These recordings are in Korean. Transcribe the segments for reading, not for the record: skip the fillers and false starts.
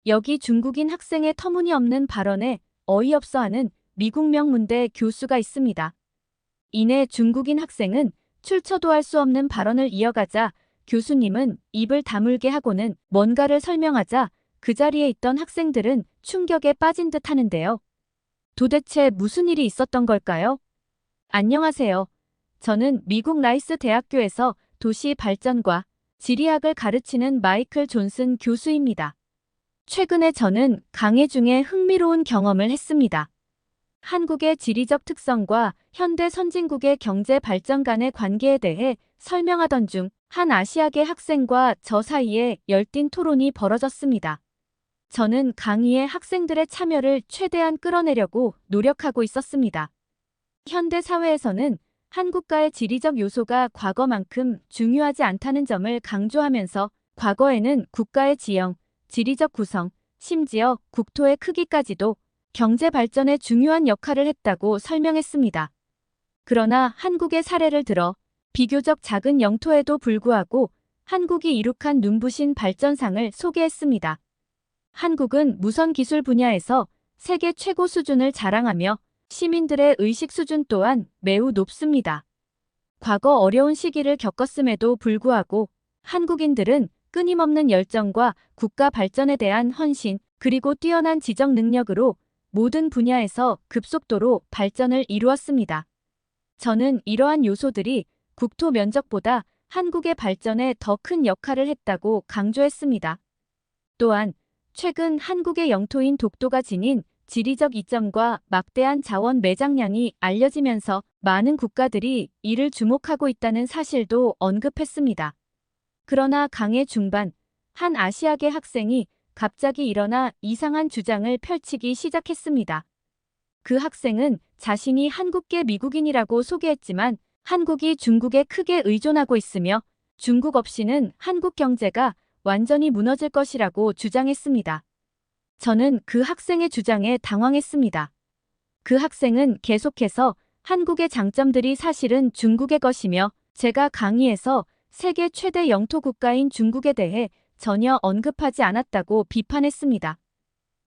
여기 중국인 학생의 터무니없는 발언에 어이없어하는 미국 명문대 교수가 있습니다. 이내 중국인 학생은 출처도 알 수 없는 발언을 이어가자 교수님은 입을 다물게 하고는 뭔가를 설명하자 그 자리에 있던 학생들은 충격에 빠진 듯 하는데요. 도대체 무슨 일이 있었던 걸까요? 안녕하세요. 저는 미국 라이스 대학교에서 도시 발전과 지리학을 가르치는 마이클 존슨 교수입니다. 최근에 저는 강의 중에 흥미로운 경험을 했습니다. 한국의 지리적 특성과 현대 선진국의 경제 발전 간의 관계에 대해 설명하던 중 한 아시아계 학생과 저 사이에 열띤 토론이 벌어졌습니다. 저는 강의에 학생들의 참여를 최대한 끌어내려고 노력하고 있었습니다. 현대 사회에서는 한국과의 지리적 요소가 과거만큼 중요하지 않다는 점을 강조하면서 과거에는 국가의 지형, 지리적 구성, 심지어 국토의 크기까지도 경제 발전에 중요한 역할을 했다고 설명했습니다. 그러나 한국의 사례를 들어 비교적 작은 영토에도 불구하고 한국이 이룩한 눈부신 발전상을 소개했습니다. 한국은 무선 기술 분야에서 세계 최고 수준을 자랑하며 시민들의 의식 수준 또한 매우 높습니다. 과거 어려운 시기를 겪었음에도 불구하고 한국인들은 끊임없는 열정과 국가 발전에 대한 헌신, 그리고 뛰어난 지적 능력으로 모든 분야에서 급속도로 발전을 이루었습니다. 저는 이러한 요소들이 국토 면적보다 한국의 발전에 더 큰 역할을 했다고 강조했습니다. 또한 최근 한국의 영토인 독도가 지닌 지리적 이점과 막대한 자원 매장량이 알려지면서 많은 국가들이 이를 주목하고 있다는 사실도 언급했습니다. 그러나 강의 중반, 한 아시아계 학생이 갑자기 일어나 이상한 주장을 펼치기 시작했습니다. 그 학생은 자신이 한국계 미국인이라고 소개했지만 한국이 중국에 크게 의존하고 있으며 중국 없이는 한국 경제가 완전히 무너질 것이라고 주장했습니다. 저는 그 학생의 주장에 당황했습니다. 그 학생은 계속해서 한국의 장점들이 사실은 중국의 것이며 제가 강의에서 세계 최대 영토 국가인 중국에 대해 전혀 언급하지 않았다고 비판했습니다.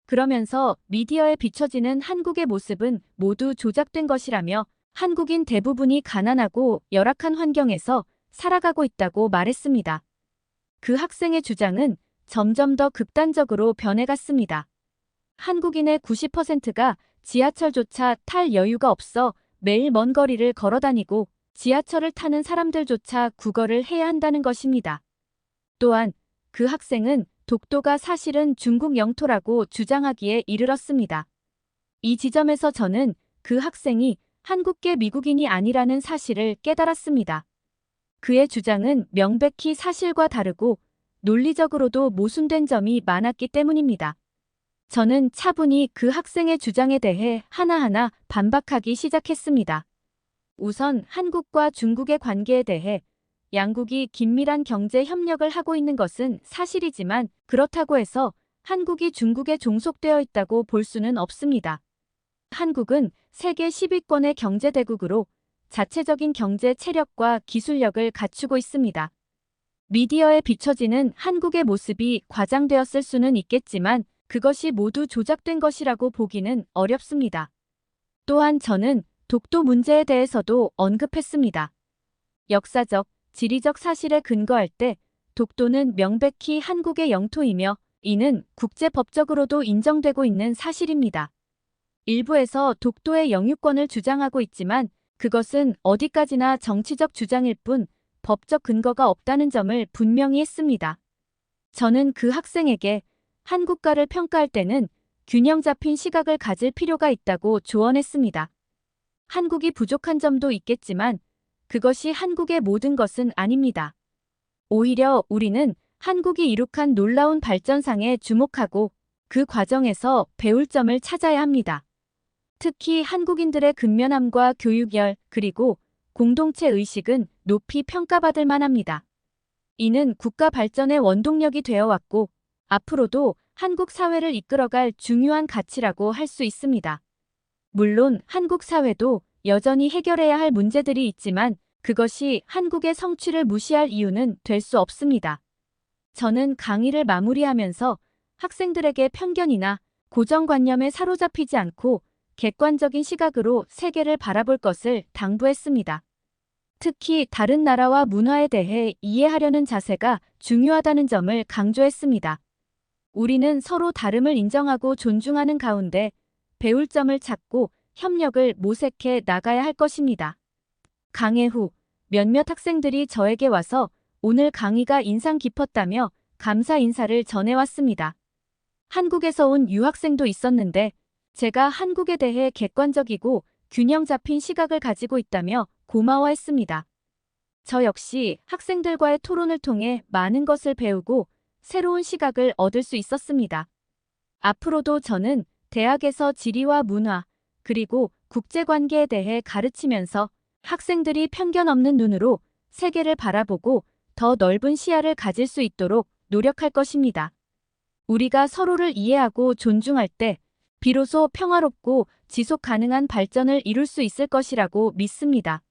그러면서 미디어에 비춰지는 한국의 모습은 모두 조작된 것이라며 한국인 대부분이 가난하고 열악한 환경에서 살아가고 있다고 말했습니다. 그 학생의 주장은 점점 더 극단적으로 변해갔습니다. 한국인의 90%가 지하철조차 탈 여유가 없어 매일 먼 거리를 걸어다니고 지하철을 타는 사람들조차 구걸을 해야 한다는 것입니다. 또한 그 학생은 독도가 사실은 중국 영토라고 주장하기에 이르렀습니다. 이 지점에서 저는 그 학생이 한국계 미국인이 아니라는 사실을 깨달았습니다. 그의 주장은 명백히 사실과 다르고 논리적으로도 모순된 점이 많았기 때문입니다. 저는 차분히 그 학생의 주장에 대해 하나하나 반박하기 시작했습니다. 우선 한국과 중국의 관계에 대해 양국이 긴밀한 경제 협력을 하고 있는 것은 사실이지만 그렇다고 해서 한국이 중국에 종속되어 있다고 볼 수는 없습니다. 한국은 세계 10위권의 경제대국으로 자체적인 경제 체력과 기술력을 갖추고 있습니다. 미디어에 비춰지는 한국의 모습이 과장되었을 수는 있겠지만 그것이 모두 조작된 것이라고 보기는 어렵습니다. 또한 저는 독도 문제에 대해서도 언급했습니다. 역사적, 지리적 사실에 근거할 때 독도는 명백히 한국의 영토이며 이는 국제법적으로도 인정되고 있는 사실입니다. 일부에서 독도의 영유권을 주장하고 있지만 그것은 어디까지나 정치적 주장일 뿐 법적 근거가 없다는 점을 분명히 했습니다. 저는 그 학생에게 한국가를 평가할 때는 균형 잡힌 시각을 가질 필요가 있다고 조언했습니다. 한국이 부족한 점도 있겠지만 그것이 한국의 모든 것은 아닙니다. 오히려 우리는 한국이 이룩한 놀라운 발전상에 주목하고 그 과정에서 배울 점을 찾아야 합니다. 특히 한국인들의 근면함과 교육열 그리고 공동체 의식은 높이 평가받을 만합니다. 이는 국가 발전의 원동력이 되어 왔고 앞으로도 한국 사회를 이끌어갈 중요한 가치라고 할 수 있습니다. 물론 한국 사회도 여전히 해결해야 할 문제들이 있지만 그것이 한국의 성취를 무시할 이유는 될 수 없습니다. 저는 강의를 마무리하면서 학생들에게 편견이나 고정관념에 사로잡히지 않고 객관적인 시각으로 세계를 바라볼 것을 당부했습니다. 특히 다른 나라와 문화에 대해 이해하려는 자세가 중요하다는 점을 강조했습니다. 우리는 서로 다름을 인정하고 존중하는 가운데 배울 점을 찾고 협력을 모색해 나가야 할 것입니다. 강해 후 몇몇 학생들이 저에게 와서 오늘 강의가 인상 깊었다며 감사 인사를 전해왔습니다. 한국에서 온 유학생도 있었는데 제가 한국에 대해 객관적이고 균형 잡힌 시각을 가지고 있다며 고마워했습니다. 저 역시 학생들과의 토론을 통해 많은 것을 배우고 새로운 시각을 얻을 수 있었습니다. 앞으로도 저는 대학에서 지리와 문화, 그리고 국제관계에 대해 가르치면서 학생들이 편견 없는 눈으로 세계를 바라보고 더 넓은 시야를 가질 수 있도록 노력할 것입니다. 우리가 서로를 이해하고 존중할 때 비로소 평화롭고 지속 가능한 발전을 이룰 수 있을 것이라고 믿습니다.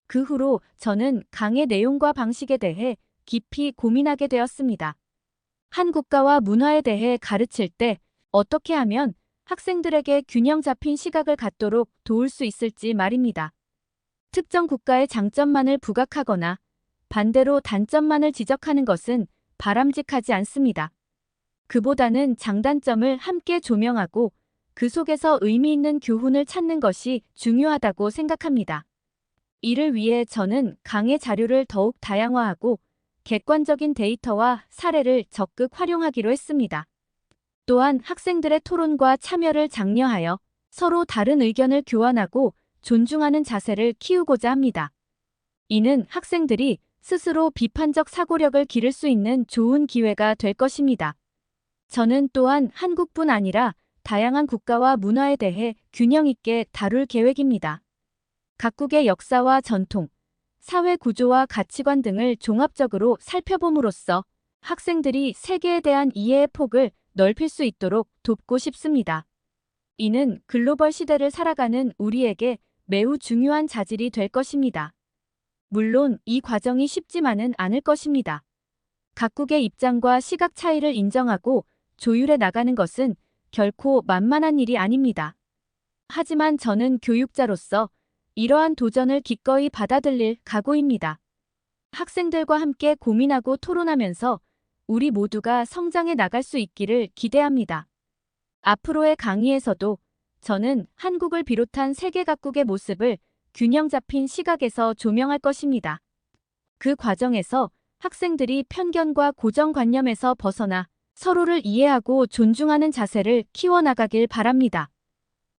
그 후로 저는 강의 내용과 방식에 대해 깊이 고민하게 되었습니다. 한 국가와 문화에 대해 가르칠 때 어떻게 하면 학생들에게 균형 잡힌 시각을 갖도록 도울 수 있을지 말입니다. 특정 국가의 장점만을 부각하거나 반대로 단점만을 지적하는 것은 바람직하지 않습니다. 그보다는 장단점을 함께 조명하고 그 속에서 의미 있는 교훈을 찾는 것이 중요하다고 생각합니다. 이를 위해 저는 강의 자료를 더욱 다양화하고 객관적인 데이터와 사례를 적극 활용하기로 했습니다. 또한 학생들의 토론과 참여를 장려하여 서로 다른 의견을 교환하고 존중하는 자세를 키우고자 합니다. 이는 학생들이 스스로 비판적 사고력을 기를 수 있는 좋은 기회가 될 것입니다. 저는 또한 한국뿐 아니라 다양한 국가와 문화에 대해 균형 있게 다룰 계획입니다. 각국의 역사와 전통, 사회 구조와 가치관 등을 종합적으로 살펴봄으로써 학생들이 세계에 대한 이해의 폭을 넓힐 수 있도록 돕고 싶습니다. 이는 글로벌 시대를 살아가는 우리에게 매우 중요한 자질이 될 것입니다. 물론 이 과정이 쉽지만은 않을 것입니다. 각국의 입장과 시각 차이를 인정하고 조율해 나가는 것은 결코 만만한 일이 아닙니다. 하지만 저는 교육자로서 이러한 도전을 기꺼이 받아들일 각오입니다. 학생들과 함께 고민하고 토론하면서 우리 모두가 성장해 나갈 수 있기를 기대합니다. 앞으로의 강의에서도 저는 한국을 비롯한 세계 각국의 모습을 균형 잡힌 시각에서 조명할 것입니다. 그 과정에서 학생들이 편견과 고정관념에서 벗어나 서로를 이해하고 존중하는 자세를 키워나가길 바랍니다.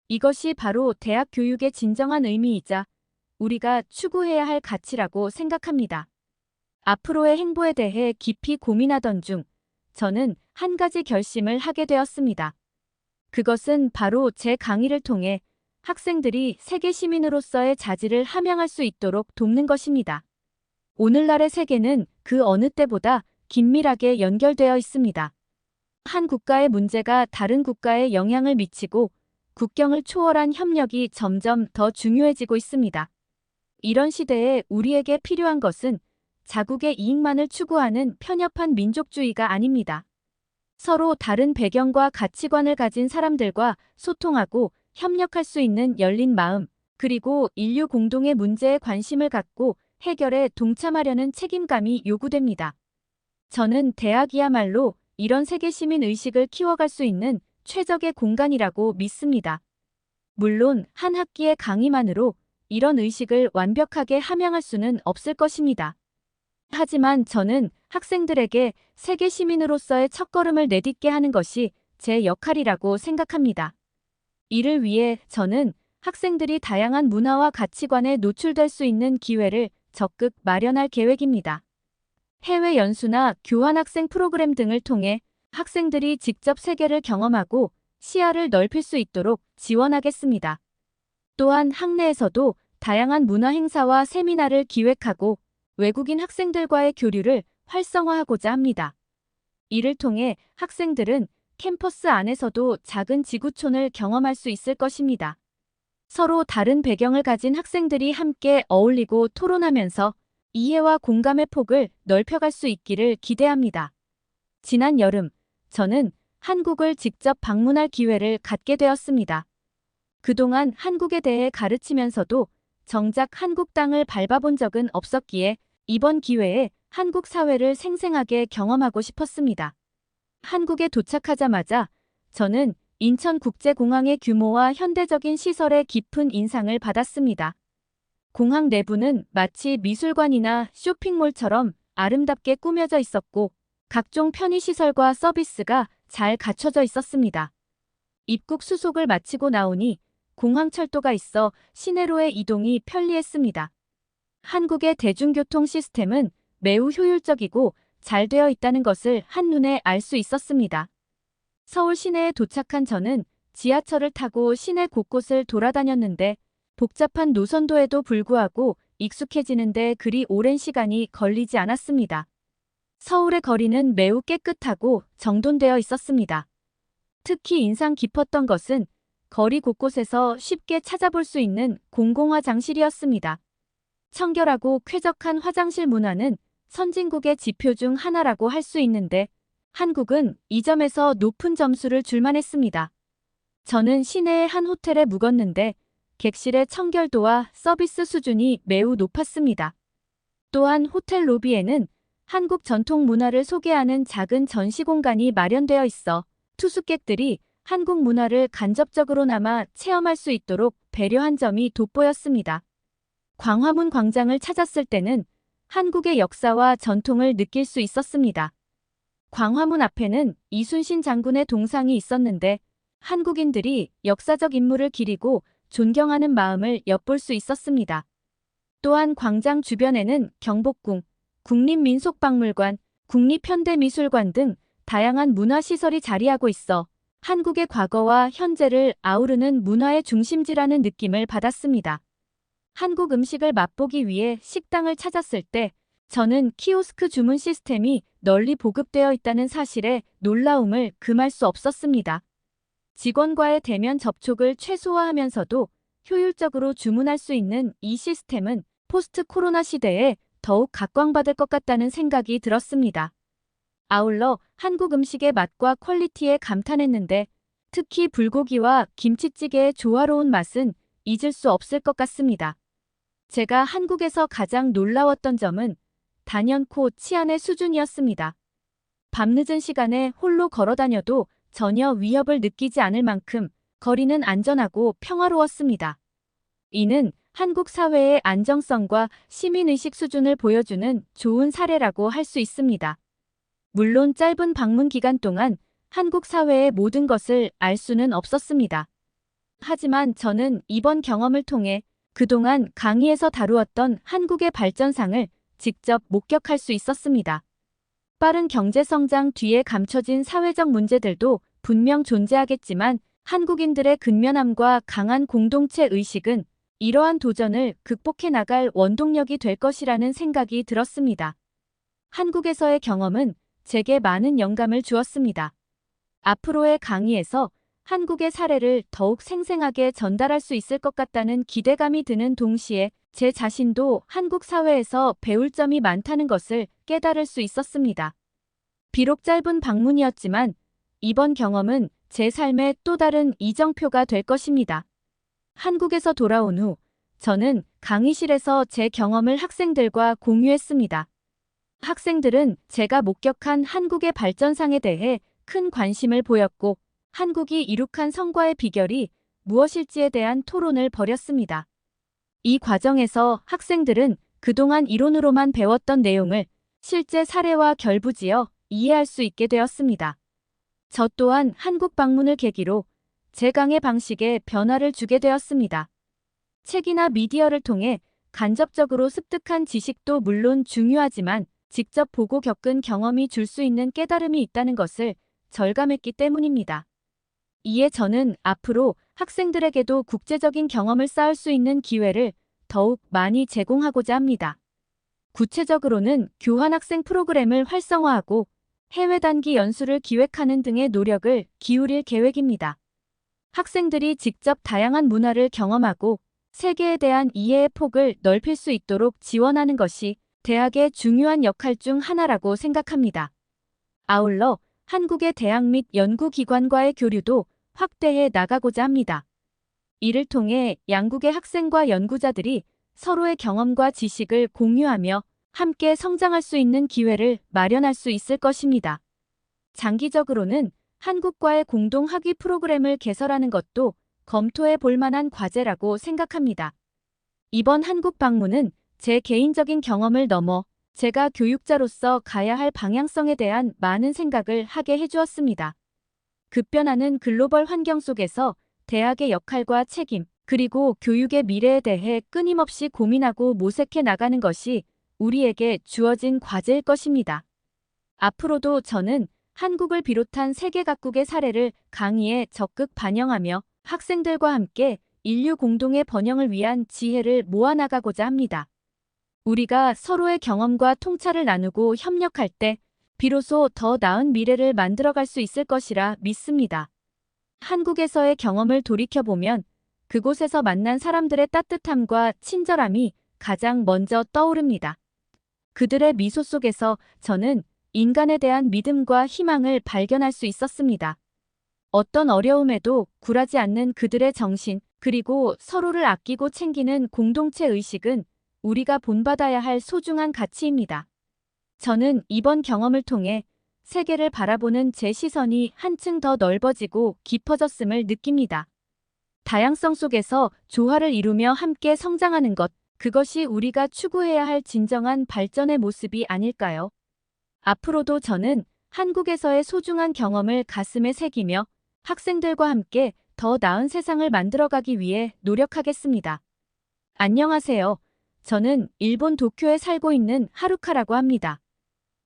이것이 바로 대학 교육의 진정한 의미이자 우리가 추구해야 할 가치라고 생각합니다. 앞으로의 행보에 대해 깊이 고민하던 중 저는 한 가지 결심을 하게 되었습니다. 그것은 바로 제 강의를 통해 학생들이 세계 시민으로서의 자질을 함양할 수 있도록 돕는 것입니다. 오늘날의 세계는 그 어느 때보다 긴밀하게 연결되어 있습니다. 한 국가의 문제가 다른 국가에 영향을 미치고 국경을 초월한 협력이 점점 더 중요해지고 있습니다. 이런 시대에 우리에게 필요한 것은 자국의 이익만을 추구하는 편협한 민족주의가 아닙니다. 서로 다른 배경과 가치관을 가진 사람들과 소통하고 협력할 수 있는 열린 마음, 그리고 인류 공동의 문제에 관심을 갖고 해결에 동참하려는 책임감이 요구됩니다. 저는 대학이야말로 이런 세계 시민 의식을 키워갈 수 있는 최적의 공간이라고 믿습니다. 물론 한 학기의 강의만으로 이런 의식을 완벽하게 함양할 수는 없을 것입니다. 하지만 저는 학생들에게 세계 시민으로서의 첫걸음을 내딛게 하는 것이 제 역할이라고 생각합니다. 이를 위해 저는 학생들이 다양한 문화와 가치관에 노출될 수 있는 기회를 적극 마련할 계획입니다. 해외 연수나 교환학생 프로그램 등을 통해 학생들이 직접 세계를 경험하고 시야를 넓힐 수 있도록 지원하겠습니다. 또한 학내에서도 다양한 문화 행사와 세미나를 기획하고 외국인 학생들과의 교류를 활성화하고자 합니다. 이를 통해 학생들은 캠퍼스 안에서도 작은 지구촌을 경험할 수 있을 것입니다. 서로 다른 배경을 가진 학생들이 함께 어울리고 토론하면서 이해와 공감의 폭을 넓혀갈 수 있기를 기대합니다. 지난 여름, 저는 한국을 직접 방문할 기회를 갖게 되었습니다. 그동안 한국에 대해 가르치면서도 정작 한국 땅을 밟아본 적은 없었기에 이번 기회에 한국 사회를 생생하게 경험하고 싶었습니다. 한국에 도착하자마자 저는 인천국제공항의 규모와 현대적인 시설의 깊은 인상을 받았습니다. 공항 내부는 마치 미술관이나 쇼핑몰처럼 아름답게 꾸며져 있었고 각종 편의시설과 서비스가 잘 갖춰져 있었습니다. 입국 수속을 마치고 나오니 공항철도가 있어 시내로의 이동이 편리했습니다. 한국의 대중교통 시스템은 매우 효율적이고 잘 되어 있다는 것을 한눈에 알 수 있었습니다. 서울 시내에 도착한 저는 지하철을 타고 시내 곳곳을 돌아다녔는데 복잡한 노선도에도 불구하고 익숙해지는데 그리 오랜 시간이 걸리지 않았습니다. 서울의 거리는 매우 깨끗하고 정돈되어 있었습니다. 특히 인상 깊었던 것은 거리 곳곳에서 쉽게 찾아볼 수 있는 공공화장실이었습니다. 청결하고 쾌적한 화장실 문화는 선진국의 지표 중 하나라고 할 수 있는데 한국은 이 점에서 높은 점수를 줄만 했습니다. 저는 시내의 한 호텔에 묵었는데 객실의 청결도와 서비스 수준이 매우 높았습니다. 또한 호텔 로비에는 한국 전통 문화를 소개하는 작은 전시 공간이 마련되어 있어 투숙객들이 한국 문화를 간접적으로나마 체험할 수 있도록 배려한 점이 돋보였습니다. 광화문 광장을 찾았을 때는 한국의 역사와 전통을 느낄 수 있었습니다. 광화문 앞에는 이순신 장군의 동상이 있었는데 한국인들이 역사적 인물을 기리고 존경하는 마음을 엿볼 수 있었습니다. 또한 광장 주변에는 경복궁, 국립민속박물관, 국립현대미술관 등 다양한 문화시설이 자리하고 있어 한국의 과거와 현재를 아우르는 문화의 중심지라는 느낌을 받았습니다. 한국 음식을 맛보기 위해 식당을 찾았을 때 저는 키오스크 주문 시스템이 널리 보급되어 있다는 사실에 놀라움을 금할 수 없었습니다. 직원과의 대면 접촉을 최소화하면서도 효율적으로 주문할 수 있는 이 시스템은 포스트 코로나 시대에 더욱 각광받을 것 같다는 생각이 들었습니다. 아울러 한국 음식의 맛과 퀄리티에 감탄했는데 특히 불고기와 김치찌개의 조화로운 맛은 잊을 수 없을 것 같습니다. 제가 한국에서 가장 놀라웠던 점은 단연코 치안의 수준이었습니다. 밤늦은 시간에 홀로 걸어다녀도 전혀 위협을 느끼지 않을 만큼 거리는 안전하고 평화로웠습니다. 이는 한국 사회의 안정성과 시민의식 수준을 보여주는 좋은 사례라고 할 수 있습니다. 물론 짧은 방문 기간 동안 한국 사회의 모든 것을 알 수는 없었습니다. 하지만 저는 이번 경험을 통해 그동안 강의에서 다루었던 한국의 발전상을 직접 목격할 수 있었습니다. 빠른 경제 성장 뒤에 감춰진 사회적 문제들도 분명 존재하겠지만 한국인들의 근면함과 강한 공동체 의식은 이러한 도전을 극복해 나갈 원동력이 될 것이라는 생각이 들었습니다. 한국에서의 경험은 제게 많은 영감을 주었습니다. 앞으로의 강의에서 한국의 사례를 더욱 생생하게 전달할 수 있을 것 같다는 기대감이 드는 동시에 제 자신도 한국 사회에서 배울 점이 많다는 것을 깨달을 수 있었습니다. 비록 짧은 방문이었지만 이번 경험은 제 삶의 또 다른 이정표가 될 것입니다. 한국에서 돌아온 후 저는 강의실에서 제 경험을 학생들과 공유했습니다. 학생들은 제가 목격한 한국의 발전상에 대해 큰 관심을 보였고 한국이 이룩한 성과의 비결이 무엇일지에 대한 토론을 벌였습니다. 이 과정에서 학생들은 그동안 이론으로만 배웠던 내용을 실제 사례와 결부지어 이해할 수 있게 되었습니다. 저 또한 한국 방문을 계기로 제 강의 방식에 변화를 주게 되었습니다. 책이나 미디어를 통해 간접적으로 습득한 지식도 물론 중요하지만 직접 보고 겪은 경험이 줄 수 있는 깨달음이 있다는 것을 절감했기 때문입니다. 이에 저는 앞으로 학생들에게도 국제적인 경험을 쌓을 수 있는 기회를 더욱 많이 제공하고자 합니다. 구체적으로는 교환학생 프로그램을 활성화하고 해외 단기 연수를 기획하는 등의 노력을 기울일 계획입니다. 학생들이 직접 다양한 문화를 경험하고 세계에 대한 이해의 폭을 넓힐 수 있도록 지원하는 것이 대학의 중요한 역할 중 하나라고 생각합니다. 아울러 한국의 대학 및 연구기관과의 교류도 확대해 나가고자 합니다. 이를 통해 양국의 학생과 연구자들이 서로의 경험과 지식을 공유하며 함께 성장할 수 있는 기회를 마련할 수 있을 것입니다. 장기적으로는 한국과의 공동 학위 프로그램을 개설하는 것도 검토해 볼 만한 과제라고 생각합니다. 이번 한국 방문은 제 개인적인 경험을 넘어 제가 교육자로서 가야 할 방향성에 대한 많은 생각을 하게 해주었습니다. 급변하는 글로벌 환경 속에서 대학의 역할과 책임, 그리고 교육의 미래에 대해 끊임없이 고민하고 모색해 나가는 것이 우리에게 주어진 과제일 것입니다. 앞으로도 저는 한국을 비롯한 세계 각국의 사례를 강의에 적극 반영하며 학생들과 함께 인류 공동의 번영을 위한 지혜를 모아나가고자 합니다. 우리가 서로의 경험과 통찰을 나누고 협력할 때 비로소 더 나은 미래를 만들어갈 수 있을 것이라 믿습니다. 한국에서의 경험을 돌이켜보면 그곳에서 만난 사람들의 따뜻함과 친절함이 가장 먼저 떠오릅니다. 그들의 미소 속에서 저는 인간에 대한 믿음과 희망을 발견할 수 있었습니다. 어떤 어려움에도 굴하지 않는 그들의 정신, 그리고 서로를 아끼고 챙기는 공동체 의식은 우리가 본받아야 할 소중한 가치입니다. 저는 이번 경험을 통해 세계를 바라보는 제 시선이 한층 더 넓어지고 깊어졌음을 느낍니다. 다양성 속에서 조화를 이루며 함께 성장하는 것, 그것이 우리가 추구해야 할 진정한 발전의 모습이 아닐까요? 앞으로도 저는 한국에서의 소중한 경험을 가슴에 새기며 학생들과 함께 더 나은 세상을 만들어가기 위해 노력하겠습니다. 안녕하세요. 저는 일본 도쿄에 살고 있는 하루카라고 합니다.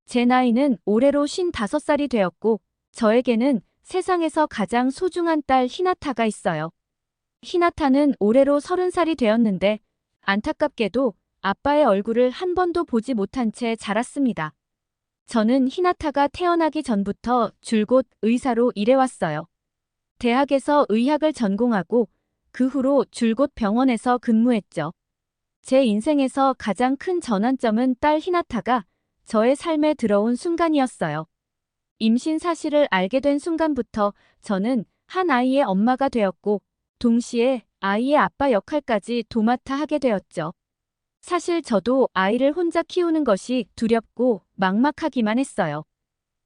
제 나이는 올해로 55살이 되었고 저에게는 세상에서 가장 소중한 딸 히나타가 있어요. 히나타는 올해로 30살이 되었는데 안타깝게도 아빠의 얼굴을 한 번도 보지 못한 채 자랐습니다. 저는 히나타가 태어나기 전부터 줄곧 의사로 일해왔어요. 대학에서 의학을 전공하고 그 후로 줄곧 병원에서 근무했죠. 제 인생에서 가장 큰 전환점은 딸 히나타가 저의 삶에 들어온 순간이었어요. 임신 사실을 알게 된 순간부터 저는 한 아이의 엄마가 되었고 동시에 아이의 아빠 역할까지 도맡아 하게 되었죠. 사실 저도 아이를 혼자 키우는 것이 두렵고 막막하기만 했어요.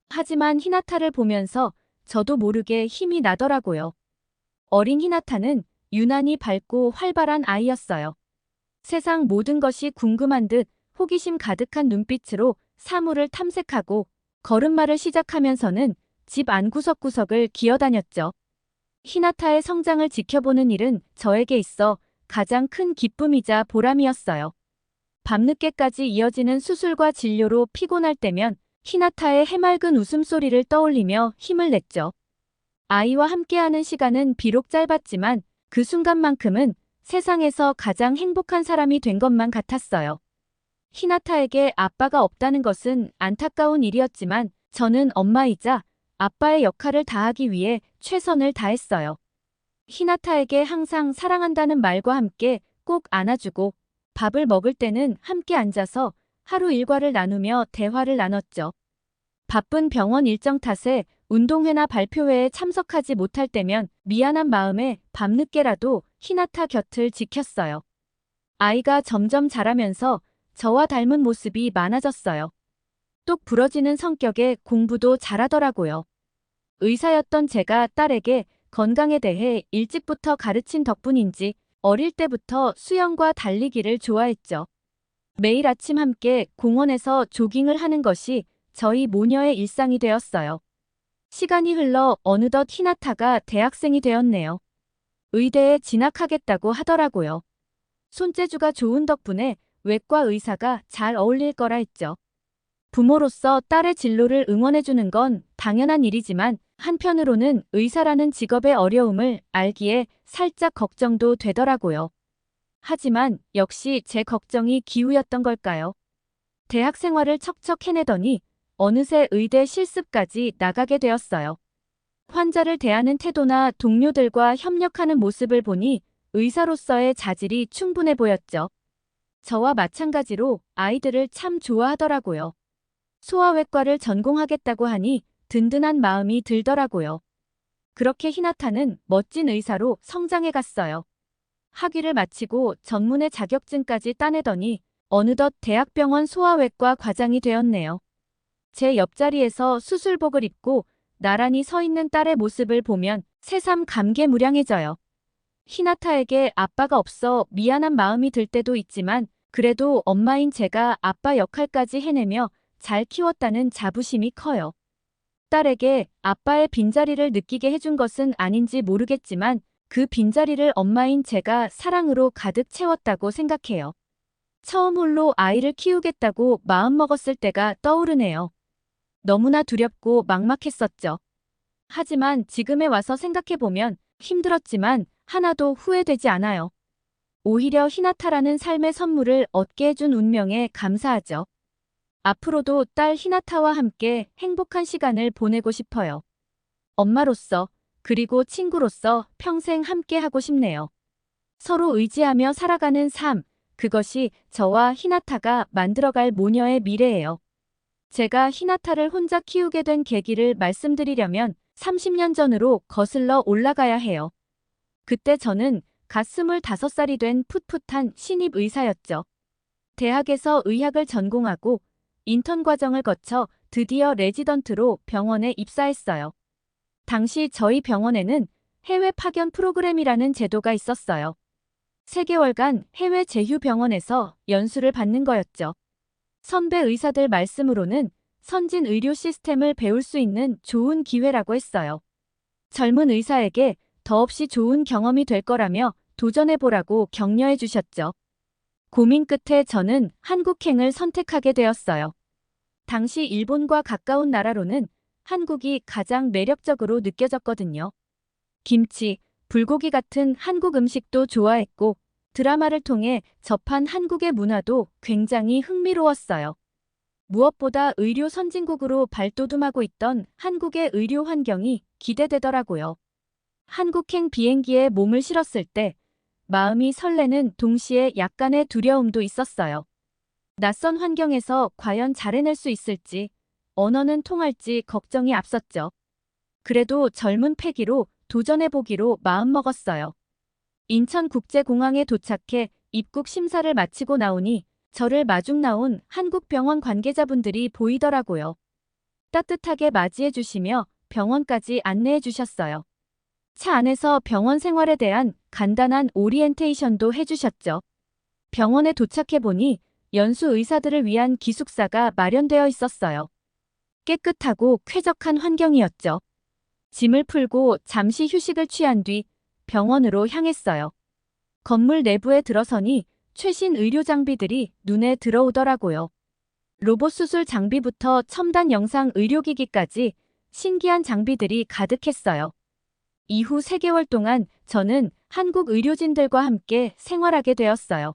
하지만 히나타를 보면서 저도 모르게 힘이 나더라고요. 어린 히나타는 유난히 밝고 활발한 아이였어요. 세상 모든 것이 궁금한 듯 호기심 가득한 눈빛으로 사물을 탐색하고 걸음마를 시작하면서는 집 안 구석구석을 기어다녔죠. 히나타의 성장을 지켜보는 일은 저에게 있어 가장 큰 기쁨이자 보람이었어요. 밤늦게까지 이어지는 수술과 진료로 피곤할 때면 히나타의 해맑은 웃음소리를 떠올리며 힘을 냈죠. 아이와 함께하는 시간은 비록 짧았지만 그 순간만큼은 세상에서 가장 행복한 사람이 된 것만 같았어요. 히나타에게 아빠가 없다는 것은 안타까운 일이었지만 저는 엄마이자 아빠의 역할을 다하기 위해 최선을 다했어요. 히나타에게 항상 사랑한다는 말과 함께 꼭 안아주고 밥을 먹을 때는 함께 앉아서 하루 일과를 나누며 대화를 나눴죠. 바쁜 병원 일정 탓에 운동회나 발표회에 참석하지 못할 때면 미안한 마음에 밤늦게라도 히나타 곁을 지켰어요. 아이가 점점 자라면서 저와 닮은 모습이 많아졌어요. 똑 부러지는 성격에 공부도 잘하더라고요. 의사였던 제가 딸에게 건강에 대해 일찍부터 가르친 덕분인지 어릴 때부터 수영과 달리기를 좋아했죠. 매일 아침 함께 공원에서 조깅을 하는 것이 저희 모녀의 일상이 되었어요. 시간이 흘러 어느덧 히나타가 대학생이 되었네요. 의대에 진학하겠다고 하더라고요. 손재주가 좋은 덕분에 외과 의사가 잘 어울릴 거라 했죠. 부모로서 딸의 진로를 응원해주는 건 당연한 일이지만 한편으로는 의사라는 직업의 어려움을 알기에 살짝 걱정도 되더라고요. 하지만 역시 제 걱정이 기우였던 걸까요? 대학 생활을 척척 해내더니 어느새 의대 실습까지 나가게 되었어요. 환자를 대하는 태도나 동료들과 협력하는 모습을 보니 의사로서의 자질이 충분해 보였죠. 저와 마찬가지로 아이들을 참 좋아하더라고요. 소아외과를 전공하겠다고 하니 든든한 마음이 들더라고요. 그렇게 히나타는 멋진 의사로 성장해 갔어요. 학위를 마치고 전문의 자격증까지 따내더니 어느덧 대학병원 소아외과 과장이 되었네요. 제 옆자리에서 수술복을 입고 나란히 서 있는 딸의 모습을 보면 새삼 감개무량해져요. 히나타에게 아빠가 없어 미안한 마음이 들 때도 있지만 그래도 엄마인 제가 아빠 역할까지 해내며 잘 키웠다는 자부심이 커요. 딸에게 아빠의 빈자리를 느끼게 해준 것은 아닌지 모르겠지만 그 빈자리를 엄마인 제가 사랑으로 가득 채웠다고 생각해요. 처음 홀로 아이를 키우겠다고 마음먹었을 때가 떠오르네요. 너무나 두렵고 막막했었죠. 하지만 지금에 와서 생각해보면 힘들었지만 하나도 후회되지 않아요. 오히려 히나타라는 삶의 선물을 얻게 해준 운명에 감사하죠. 앞으로도 딸 히나타와 함께 행복한 시간을 보내고 싶어요. 엄마로서 그리고 친구로서 평생 함께 하고 싶네요. 서로 의지하며 살아가는 삶, 그것이 저와 히나타가 만들어갈 모녀의 미래예요. 제가 히나타를 혼자 키우게 된 계기를 말씀드리려면 30년 전으로 거슬러 올라가야 해요. 그때 저는 갓 25살이 된 풋풋한 신입 의사였죠. 대학에서 의학을 전공하고 인턴 과정을 거쳐 드디어 레지던트로 병원에 입사했어요. 당시 저희 병원에는 해외 파견 프로그램이라는 제도가 있었어요. 3개월간 해외 제휴 병원에서 연수를 받는 거였죠. 선배 의사들 말씀으로는 선진 의료 시스템을 배울 수 있는 좋은 기회라고 했어요. 젊은 의사에게 더없이 좋은 경험이 될 거라며 도전해보라고 격려해 주셨죠. 고민 끝에 저는 한국행을 선택하게 되었어요. 당시 일본과 가까운 나라로는 한국이 가장 매력적으로 느껴졌거든요. 김치, 불고기 같은 한국 음식도 좋아했고 드라마를 통해 접한 한국의 문화도 굉장히 흥미로웠어요. 무엇보다 의료 선진국으로 발돋움하고 있던 한국의 의료 환경이 기대되더라고요. 한국행 비행기에 몸을 실었을 때 마음이 설레는 동시에 약간의 두려움도 있었어요. 낯선 환경에서 과연 잘 해낼 수 있을지, 언어는 통할지 걱정이 앞섰죠. 그래도 젊은 패기로 도전해보기로 마음먹었어요. 인천국제공항에 도착해 입국 심사를 마치고 나오니 저를 마중 나온 한국 병원 관계자분들이 보이더라고요. 따뜻하게 맞이해 주시며 병원까지 안내해 주셨어요. 차 안에서 병원 생활에 대한 간단한 오리엔테이션도 해주셨죠. 병원에 도착해 보니 연수 의사들을 위한 기숙사가 마련되어 있었어요. 깨끗하고 쾌적한 환경이었죠. 짐을 풀고 잠시 휴식을 취한 뒤 병원으로 향했어요. 건물 내부에 들어서니 최신 의료 장비들이 눈에 들어오더라고요. 로봇 수술 장비부터 첨단 영상 의료기기까지 신기한 장비들이 가득했어요. 이후 3개월 동안 저는 한국 의료진들과 함께 생활하게 되었어요.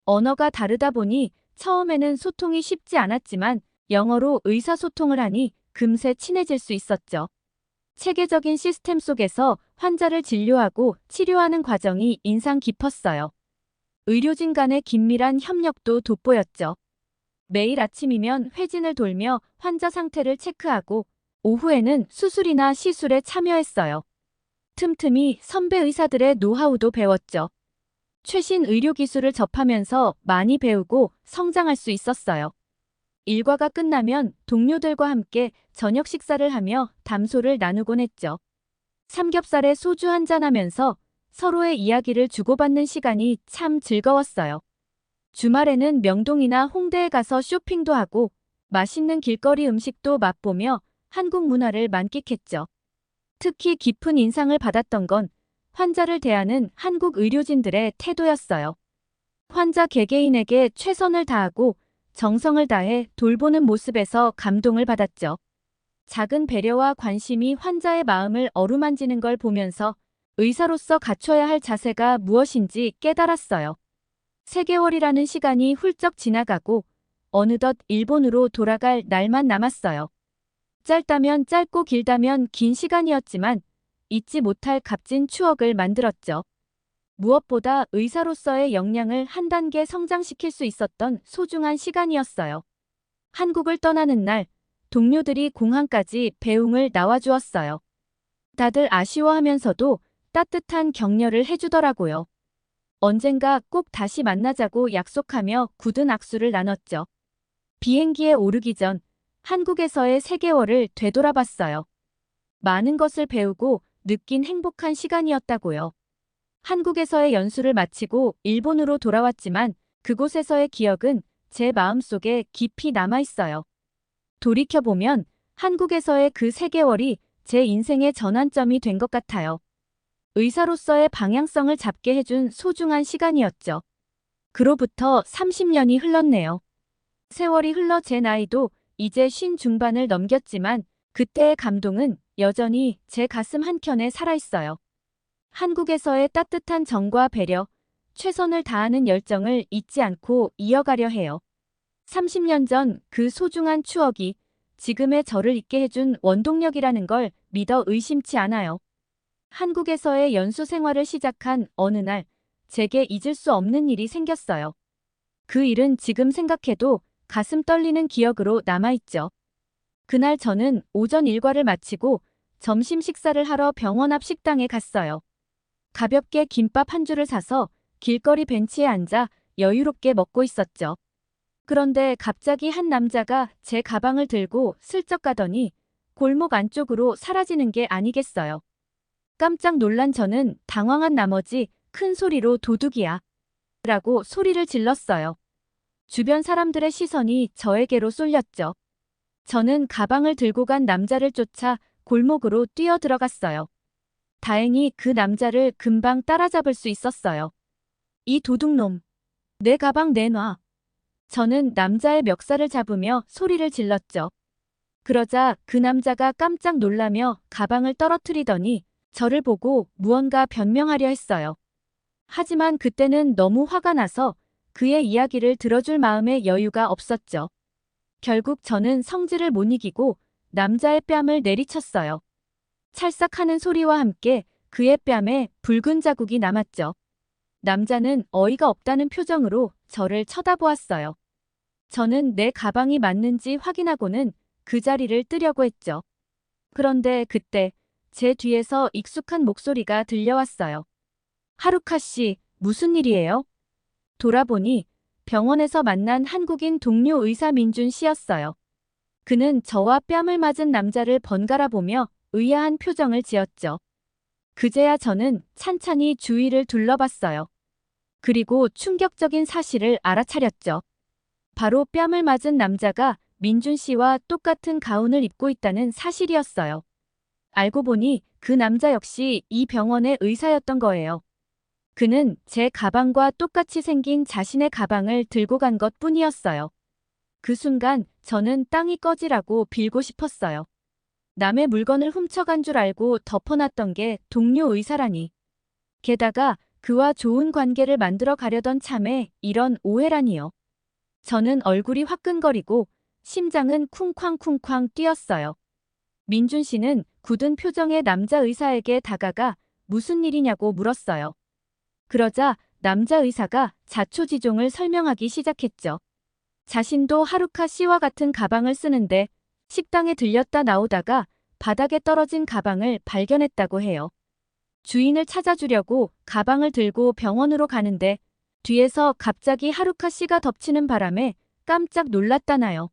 언어가 다르다 보니 처음에는 소통이 쉽지 않았지만 영어로 의사소통을 하니 금세 친해질 수 있었죠. 체계적인 시스템 속에서 환자를 진료하고 치료하는 과정이 인상 깊었어요. 의료진 간의 긴밀한 협력도 돋보였죠. 매일 아침이면 회진을 돌며 환자 상태를 체크하고 오후에는 수술이나 시술에 참여했어요. 틈틈이 선배 의사들의 노하우도 배웠죠. 최신 의료 기술을 접하면서 많이 배우고 성장할 수 있었어요. 일과가 끝나면 동료들과 함께 저녁 식사를 하며 담소를 나누곤 했죠. 삼겹살에 소주 한잔하면서 서로의 이야기를 주고받는 시간이 참 즐거웠어요. 주말에는 명동이나 홍대에 가서 쇼핑도 하고 맛있는 길거리 음식도 맛보며 한국 문화를 만끽했죠. 특히 깊은 인상을 받았던 건 환자를 대하는 한국 의료진들의 태도였어요. 환자 개개인에게 최선을 다하고 정성을 다해 돌보는 모습에서 감동을 받았죠. 작은 배려와 관심이 환자의 마음을 어루만지는 걸 보면서 의사로서 갖춰야 할 자세가 무엇인지 깨달았어요. 3개월이라는 시간이 훌쩍 지나가고 어느덧 일본으로 돌아갈 날만 남았어요. 짧다면 짧고 길다면 긴 시간이었지만 잊지 못할 값진 추억을 만들었죠. 무엇보다 의사로서의 역량을 한 단계 성장시킬 수 있었던 소중한 시간이었어요. 한국을 떠나는 날, 동료들이 공항까지 배웅을 나와주었어요. 다들 아쉬워하면서도 따뜻한 격려를 해주더라고요. 언젠가 꼭 다시 만나자고 약속하며 굳은 악수를 나눴죠. 비행기에 오르기 전 한국에서의 3개월을 되돌아봤어요. 많은 것을 배우고 느낀 행복한 시간이었다고요. 한국에서의 연수를 마치고 일본으로 돌아왔지만 그곳에서의 기억은 제 마음속에 깊이 남아있어요. 돌이켜보면 한국에서의 그 3개월이 제 인생의 전환점이 된 것 같아요. 의사로서의 방향성을 잡게 해준 소중한 시간이었죠. 그로부터 30년이 흘렀네요. 세월이 흘러 제 나이도 이제 50 중반을 넘겼지만 그때의 감동은 여전히 제 가슴 한켠에 살아있어요. 한국에서의 따뜻한 정과 배려, 최선을 다하는 열정을 잊지 않고 이어가려 해요. 30년 전 그 소중한 추억이 지금의 저를 있게 해준 원동력이라는 걸 믿어 의심치 않아요. 한국에서의 연수 생활을 시작한 어느 날, 제게 잊을 수 없는 일이 생겼어요. 그 일은 지금 생각해도 가슴 떨리는 기억으로 남아있죠. 그날 저는 오전 일과를 마치고 점심 식사를 하러 병원 앞 식당에 갔어요. 가볍게 김밥 한 줄을 사서 길거리 벤치에 앉아 여유롭게 먹고 있었죠. 그런데 갑자기 한 남자가 제 가방을 들고 슬쩍 가더니 골목 안쪽으로 사라지는 게 아니겠어요. 깜짝 놀란 저는 당황한 나머지 큰 소리로 도둑이야 라고 소리를 질렀어요. 주변 사람들의 시선이 저에게로 쏠렸죠. 저는 가방을 들고 간 남자를 쫓아 골목으로 뛰어 들어갔어요. 다행히 그 남자를 금방 따라잡을 수 있었어요. 이 도둑놈, 내 가방 내놔. 저는 남자의 멱살을 잡으며 소리를 질렀죠. 그러자 그 남자가 깜짝 놀라며 가방을 떨어뜨리더니 저를 보고 무언가 변명하려 했어요. 하지만 그때는 너무 화가 나서 그의 이야기를 들어줄 마음의 여유가 없었죠. 결국 저는 성질을 못 이기고 남자의 뺨을 내리쳤어요. 찰싹하는 소리와 함께 그의 뺨에 붉은 자국이 남았죠. 남자는 어이가 없다는 표정으로 저를 쳐다보았어요. 저는 내 가방이 맞는지 확인하고는 그 자리를 뜨려고 했죠. 그런데 그때 제 뒤에서 익숙한 목소리가 들려왔어요. 하루카 씨, 무슨 일이에요? 돌아보니 병원에서 만난 한국인 동료 의사 민준 씨였어요. 그는 저와 뺨을 맞은 남자를 번갈아 보며 의아한 표정을 지었죠. 그제야 저는 찬찬히 주위를 둘러봤어요. 그리고 충격적인 사실을 알아차렸죠. 바로 뺨을 맞은 남자가 민준 씨와 똑같은 가운을 입고 있다는 사실이었어요. 알고 보니 그 남자 역시 이 병원의 의사였던 거예요. 그는 제 가방과 똑같이 생긴 자신의 가방을 들고 간 것 뿐이었어요. 그 순간 저는 땅이 꺼지라고 빌고 싶었어요. 남의 물건을 훔쳐간 줄 알고 덮어놨던 게 동료 의사라니. 게다가 그와 좋은 관계를 만들어 가려던 참에 이런 오해라니요. 저는 얼굴이 화끈거리고 심장은 쿵쾅쿵쾅 뛰었어요. 민준 씨는 굳은 표정의 남자 의사에게 다가가 무슨 일이냐고 물었어요. 그러자 남자 의사가 자초지종을 설명하기 시작했죠. 자신도 하루카 씨와 같은 가방을 쓰는데 식당에 들렸다 나오다가 바닥에 떨어진 가방을 발견했다고 해요. 주인을 찾아주려고 가방을 들고 병원으로 가는데 뒤에서 갑자기 하루카 씨가 덮치는 바람에 깜짝 놀랐다나요.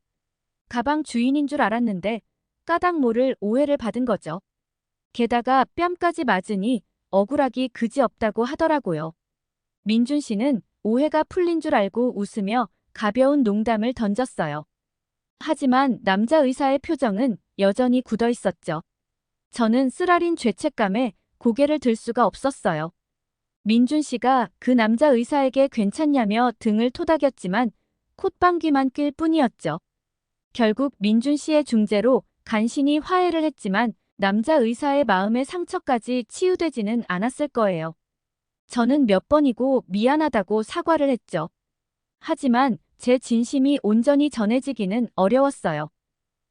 가방 주인인 줄 알았는데 까닭 모를 오해를 받은 거죠. 게다가 뺨까지 맞으니 억울하기 그지없다고 하더라고요. 민준 씨는 오해가 풀린 줄 알고 웃으며 가벼운 농담을 던졌어요. 하지만 남자 의사의 표정은 여전히 굳어 있었죠. 저는 쓰라린 죄책감에 고개를 들 수가 없었어요. 민준 씨가 그 남자 의사에게 괜찮냐며 등을 토닥였지만 콧방귀만 낄 뿐이었죠. 결국 민준 씨의 중재로 간신히 화해를 했지만 남자 의사의 마음의 상처까지 치유되지는 않았을 거예요. 저는 몇 번이고 미안하다고 사과를 했죠. 하지만 제 진심이 온전히 전해지기는 어려웠어요.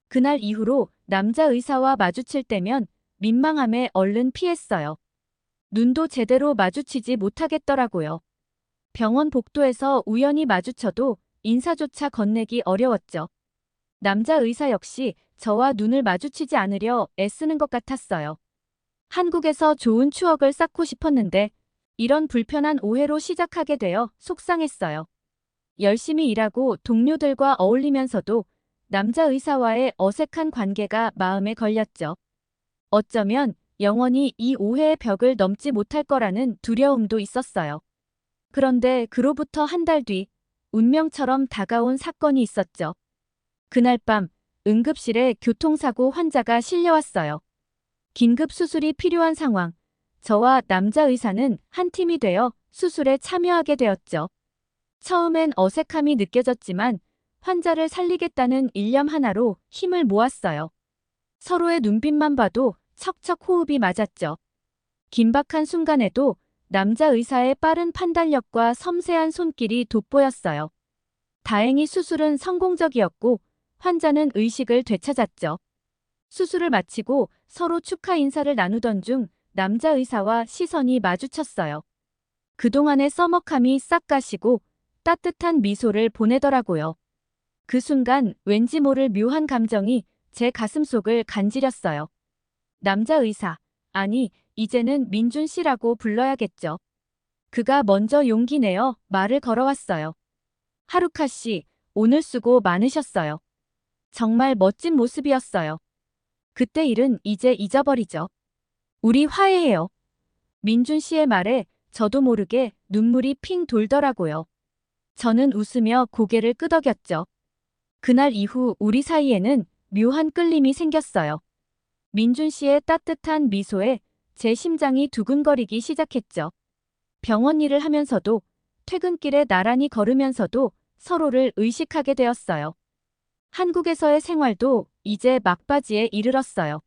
그날 이후로 남자 의사와 마주칠 때면 민망함에 얼른 피했어요. 눈도 제대로 마주치지 못하겠더라고요. 병원 복도에서 우연히 마주쳐도 인사조차 건네기 어려웠죠. 남자 의사 역시 저와 눈을 마주치지 않으려 애쓰는 것 같았어요. 한국에서 좋은 추억을 쌓고 싶었는데 이런 불편한 오해로 시작하게 되어 속상했어요. 열심히 일하고 동료들과 어울리면서도 남자 의사와의 어색한 관계가 마음에 걸렸죠. 어쩌면 영원히 이 오해의 벽을 넘지 못할 거라는 두려움도 있었어요. 그런데 그로부터 한 달 뒤 운명처럼 다가온 사건이 있었죠. 그날 밤 응급실에 교통사고 환자가 실려왔어요. 긴급 수술이 필요한 상황. 저와 남자 의사는 한 팀이 되어 수술에 참여하게 되었죠. 처음엔 어색함이 느껴졌지만 환자를 살리겠다는 일념 하나로 힘을 모았어요. 서로의 눈빛만 봐도 척척 호흡이 맞았죠. 긴박한 순간에도 남자 의사의 빠른 판단력과 섬세한 손길이 돋보였어요. 다행히 수술은 성공적이었고 환자는 의식을 되찾았죠. 수술을 마치고 서로 축하 인사를 나누던 중 남자 의사와 시선이 마주쳤어요. 그동안의 서먹함이 싹 가시고 따뜻한 미소를 보내더라고요. 그 순간 왠지 모를 묘한 감정이 제 가슴속을 간지렸어요. 남자 의사, 아니 이제는 민준 씨라고 불러야겠죠. 그가 먼저 용기 내어 말을 걸어왔어요. 하루카 씨, 오늘 수고 많으셨어요. 정말 멋진 모습이었어요. 그때 일은 이제 잊어버리죠. 우리 화해해요. 민준 씨의 말에 저도 모르게 눈물이 핑 돌더라고요. 저는 웃으며 고개를 끄덕였죠. 그날 이후 우리 사이에는 묘한 끌림이 생겼어요. 민준 씨의 따뜻한 미소에 제 심장이 두근거리기 시작했죠. 병원 일을 하면서도 퇴근길에 나란히 걸으면서도 서로를 의식하게 되었어요. 한국에서의 생활도 이제 막바지에 이르렀어요.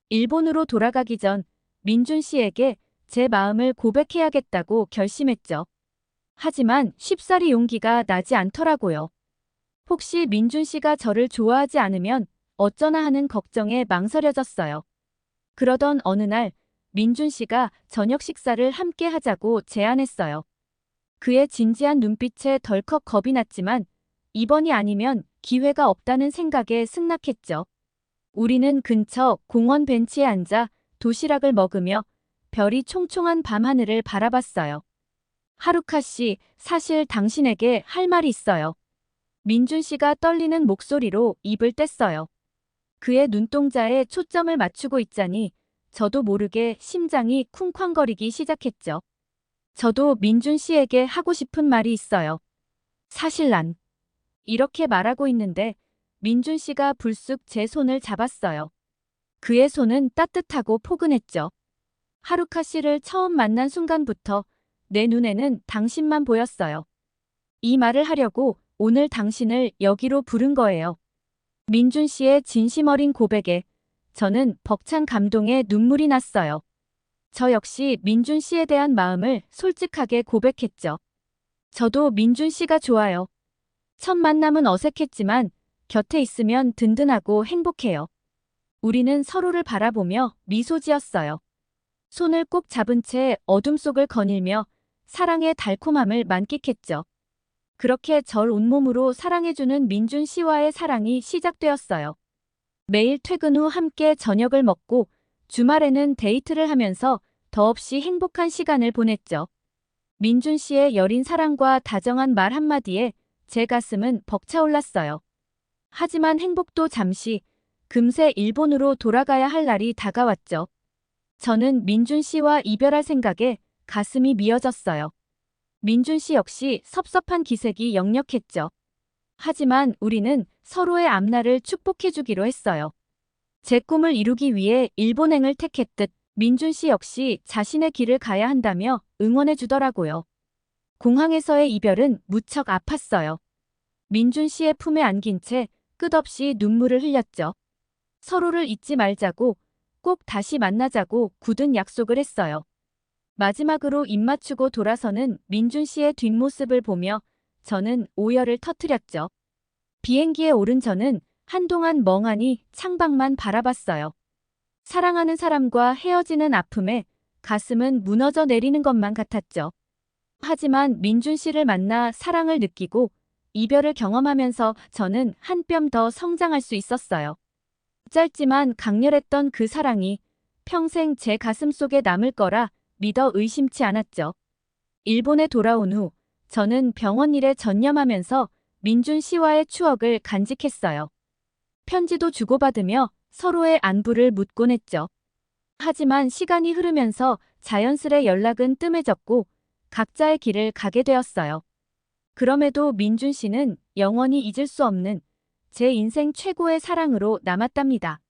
일본으로 돌아가기 전 민준 씨에게 제 마음을 고백해야겠다고 결심했죠. 하지만 쉽사리 용기가 나지 않더라고요. 혹시 민준 씨가 저를 좋아하지 않으면 어쩌나 하는 걱정에 망설여졌어요. 그러던 어느 날 민준 씨가 저녁 식사를 함께 하자고 제안했어요. 그의 진지한 눈빛에 덜컥 겁이 났지만 이번이 아니면 기회가 없다는 생각에 승낙했죠. 우리는 근처 공원 벤치에 앉아 도시락을 먹으며 별이 총총한 밤하늘을 바라봤어요. 하루카 씨, 사실 당신에게 할 말이 있어요. 민준 씨가 떨리는 목소리로 입을 뗐어요. 그의 눈동자에 초점을 맞추고 있자니 저도 모르게 심장이 쿵쾅거리기 시작했죠. 저도 민준 씨에게 하고 싶은 말이 있어요. 사실 난 이렇게 말하고 있는데 민준 씨가 불쑥 제 손을 잡았어요. 그의 손은 따뜻하고 포근했죠. 하루카 씨를 처음 만난 순간부터 내 눈에는 당신만 보였어요. 이 말을 하려고 오늘 당신을 여기로 부른 거예요. 민준 씨의 진심 어린 고백에 저는 벅찬 감동에 눈물이 났어요. 저 역시 민준 씨에 대한 마음을 솔직하게 고백했죠. 저도 민준 씨가 좋아요. 첫 만남은 어색했지만 곁에 있으면 든든하고 행복해요. 우리는 서로를 바라보며 미소 지었어요. 손을 꼭 잡은 채 어둠 속을 거닐며 사랑의 달콤함을 만끽했죠. 그렇게 절 온몸으로 사랑해주는 민준 씨와의 사랑이 시작되었어요. 매일 퇴근 후 함께 저녁을 먹고 주말에는 데이트를 하면서 더없이 행복한 시간을 보냈죠. 민준 씨의 여린 사랑과 다정한 말 한마디에 제 가슴은 벅차올랐어요. 하지만 행복도 잠시, 금세 일본으로 돌아가야 할 날이 다가왔죠. 저는 민준 씨와 이별할 생각에 가슴이 미어졌어요. 민준 씨 역시 섭섭한 기색이 역력했죠. 하지만 우리는 서로의 앞날을 축복해주기로 했어요. 제 꿈을 이루기 위해 일본행을 택했듯 민준 씨 역시 자신의 길을 가야 한다며 응원해주더라고요. 공항에서의 이별은 무척 아팠어요. 민준 씨의 품에 안긴 채 끝없이 눈물을 흘렸죠. 서로를 잊지 말자고, 꼭 다시 만나자고 굳은 약속을 했어요. 마지막으로 입 맞추고 돌아서는 민준 씨의 뒷모습을 보며 저는 오열을 터뜨렸죠. 비행기에 오른 저는 한동안 멍하니 창밖만 바라봤어요. 사랑하는 사람과 헤어지는 아픔에 가슴은 무너져 내리는 것만 같았죠. 하지만 민준 씨를 만나 사랑을 느끼고 이별을 경험하면서 저는 한 뼘 더 성장할 수 있었어요. 짧지만 강렬했던 그 사랑이 평생 제 가슴속에 남을 거라 믿어 의심치 않았죠. 일본에 돌아온 후 저는 병원 일에 전념하면서 민준 씨와의 추억을 간직했어요. 편지도 주고받으며 서로의 안부를 묻곤 했죠. 하지만 시간이 흐르면서 자연스레 연락은 뜸해졌고 각자의 길을 가게 되었어요. 그럼에도 민준 씨는 영원히 잊을 수 없는 제 인생 최고의 사랑으로 남았답니다.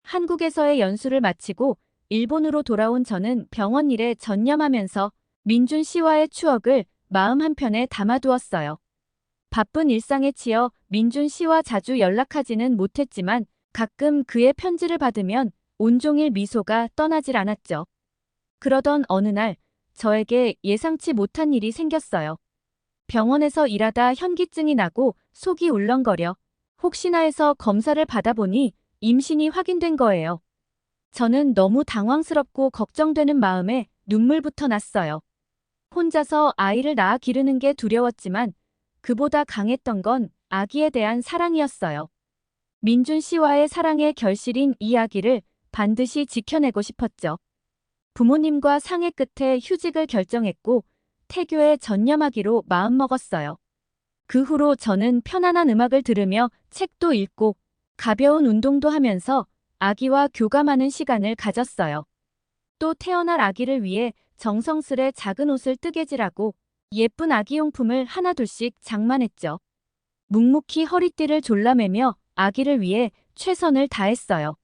한국에서의 연수를 마치고 일본으로 돌아온 저는 병원 일에 전념하면서 민준 씨와의 추억을 마음 한편에 담아두었어요. 바쁜 일상에 치여 민준 씨와 자주 연락하지는 못했지만 가끔 그의 편지를 받으면 온종일 미소가 떠나질 않았죠. 그러던 어느 날 저에게 예상치 못한 일이 생겼어요. 병원에서 일하다 현기증이 나고 속이 울렁거려 혹시나 해서 검사를 받아보니 임신이 확인된 거예요. 저는 너무 당황스럽고 걱정되는 마음에 눈물부터 났어요. 혼자서 아이를 낳아 기르는 게 두려웠지만 그보다 강했던 건 아기에 대한 사랑이었어요. 민준 씨와의 사랑의 결실인 이 아기를 반드시 지켜내고 싶었죠. 부모님과 상의 끝에 휴직을 결정했고 태교에 전념하기로 마음먹었어요. 그 후로 저는 편안한 음악을 들으며 책도 읽고 가벼운 운동도 하면서 아기와 교감하는 시간을 가졌어요. 또 태어날 아기를 위해 정성스레 작은 옷을 뜨개질하고 예쁜 아기용품을 하나둘씩 장만했죠. 묵묵히 허리띠를 졸라매며 아기를 위해 최선을 다했어요.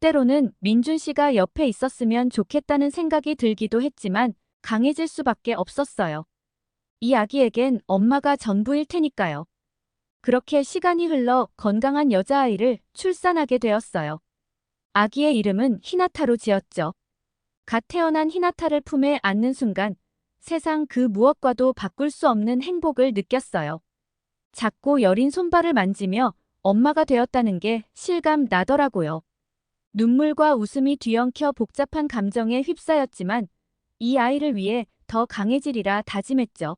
때로는 민준 씨가 옆에 있었으면 좋겠다는 생각이 들기도 했지만 강해질 수밖에 없었어요. 이 아기에겐 엄마가 전부일 테니까요. 그렇게 시간이 흘러 건강한 여자아이를 출산하게 되었어요. 아기의 이름은 히나타로 지었죠. 갓 태어난 히나타를 품에 안는 순간 세상 그 무엇과도 바꿀 수 없는 행복을 느꼈어요. 작고 여린 손발을 만지며 엄마가 되었다는 게 실감 나더라고요. 눈물과 웃음이 뒤엉켜 복잡한 감정에 휩싸였지만 이 아이를 위해 더 강해지리라 다짐했죠.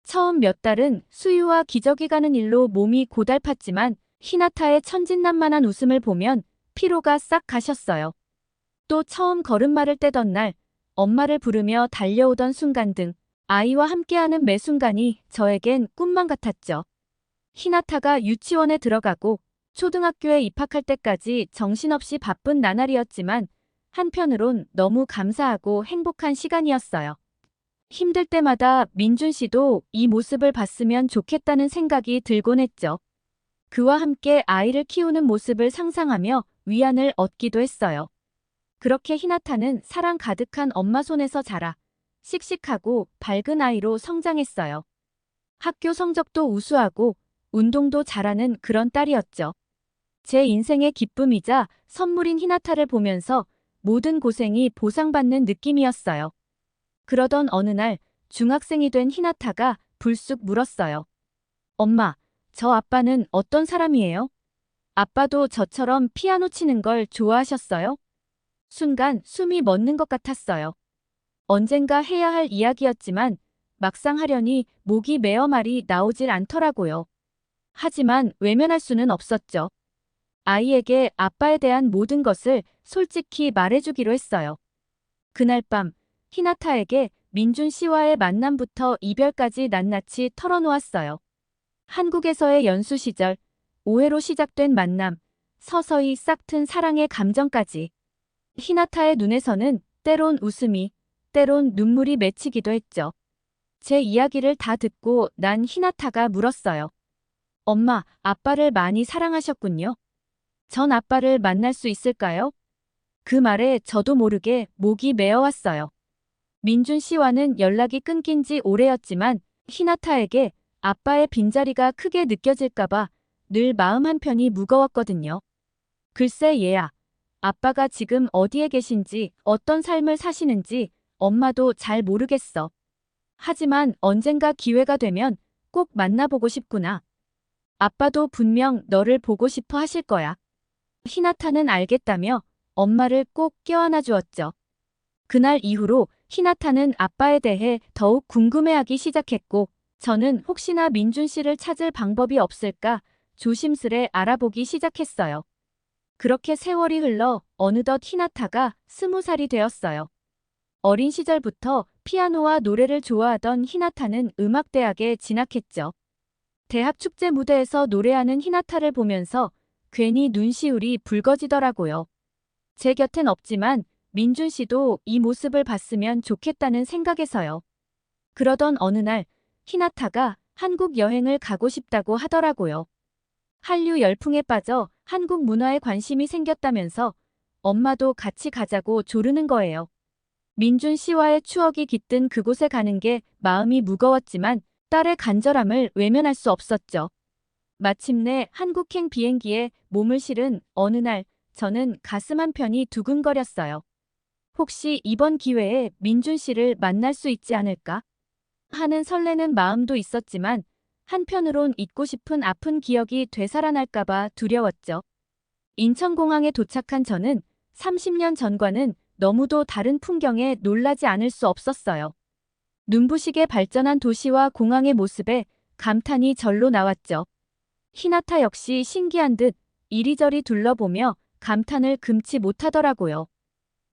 처음 몇 달은 수유와 기저귀 가는 일로 몸이 고달팠지만 히나타의 천진난만한 웃음을 보면 피로가 싹 가셨어요. 또 처음 걸음마를 떼던 날 엄마를 부르며 달려오던 순간 등 아이와 함께하는 매 순간이 저에겐 꿈만 같았죠. 히나타가 유치원에 들어가고 초등학교에 입학할 때까지 정신없이 바쁜 나날이었지만 한편으론 너무 감사하고 행복한 시간이었어요. 힘들 때마다 민준 씨도 이 모습을 봤으면 좋겠다는 생각이 들곤 했죠. 그와 함께 아이를 키우는 모습을 상상하며 위안을 얻기도 했어요. 그렇게 히나타는 사랑 가득한 엄마 손에서 자라 씩씩하고 밝은 아이로 성장했어요. 학교 성적도 우수하고 운동도 잘하는 그런 딸이었죠. 제 인생의 기쁨이자 선물인 히나타를 보면서 모든 고생이 보상받는 느낌이었어요. 그러던 어느 날 중학생이 된 히나타가 불쑥 물었어요. 엄마, 저 아빠는 어떤 사람이에요? 아빠도 저처럼 피아노 치는 걸 좋아하셨어요? 순간 숨이 멎는 것 같았어요. 언젠가 해야 할 이야기였지만 막상 하려니 목이 메어 말이 나오질 않더라고요. 하지만 외면할 수는 없었죠. 아이에게 아빠에 대한 모든 것을 솔직히 말해주기로 했어요. 그날 밤 히나타에게 민준 씨와의 만남부터 이별까지 낱낱이 털어놓았어요. 한국에서의 연수 시절, 오해로 시작된 만남, 서서히 싹튼 사랑의 감정까지. 히나타의 눈에서는 때론 웃음이, 때론 눈물이 맺히기도 했죠. 제 이야기를 다 듣고 난 히나타가 물었어요. 엄마, 아빠를 많이 사랑하셨군요. 전 아빠를 만날 수 있을까요? 그 말에 저도 모르게 목이 메어왔어요. 민준 씨와는 연락이 끊긴 지 오래였지만 히나타에게 아빠의 빈자리가 크게 느껴질까봐 늘 마음 한편이 무거웠거든요. 글쎄 얘야, 아빠가 지금 어디에 계신지 어떤 삶을 사시는지 엄마도 잘 모르겠어. 하지만 언젠가 기회가 되면 꼭 만나보고 싶구나. 아빠도 분명 너를 보고 싶어 하실 거야. 히나타는 알겠다며 엄마를 꼭 껴안아 주었죠. 그날 이후로 히나타는 아빠에 대해 더욱 궁금해하기 시작했고 저는 혹시나 민준 씨를 찾을 방법이 없을까 조심스레 알아보기 시작했어요. 그렇게 세월이 흘러 어느덧 히나타가 20살이 되었어요. 어린 시절부터 피아노와 노래를 좋아하던 히나타는 음악대학에 진학했죠. 대학 축제 무대에서 노래하는 히나타를 보면서 괜히 눈시울이 붉어지더라고요. 제 곁엔 없지만 민준 씨도 이 모습을 봤으면 좋겠다는 생각에서요. 그러던 어느 날 히나타가 한국 여행을 가고 싶다고 하더라고요. 한류 열풍에 빠져 한국 문화에 관심이 생겼다면서 엄마도 같이 가자고 조르는 거예요. 민준 씨와의 추억이 깃든 그곳에 가는 게 마음이 무거웠지만 딸의 간절함을 외면할 수 없었죠. 마침내 한국행 비행기에 몸을 실은 어느 날 저는 가슴 한편이 두근거렸어요. 혹시 이번 기회에 민준 씨를 만날 수 있지 않을까 하는 설레는 마음도 있었지만 한편으론 잊고 싶은 아픈 기억이 되살아날까봐 두려웠죠. 인천공항에 도착한 저는 30년 전과는 너무도 다른 풍경에 놀라지 않을 수 없었어요. 눈부시게 발전한 도시와 공항의 모습에 감탄이 절로 나왔죠. 히나타 역시 신기한 듯 이리저리 둘러보며 감탄을 금치 못하더라고요.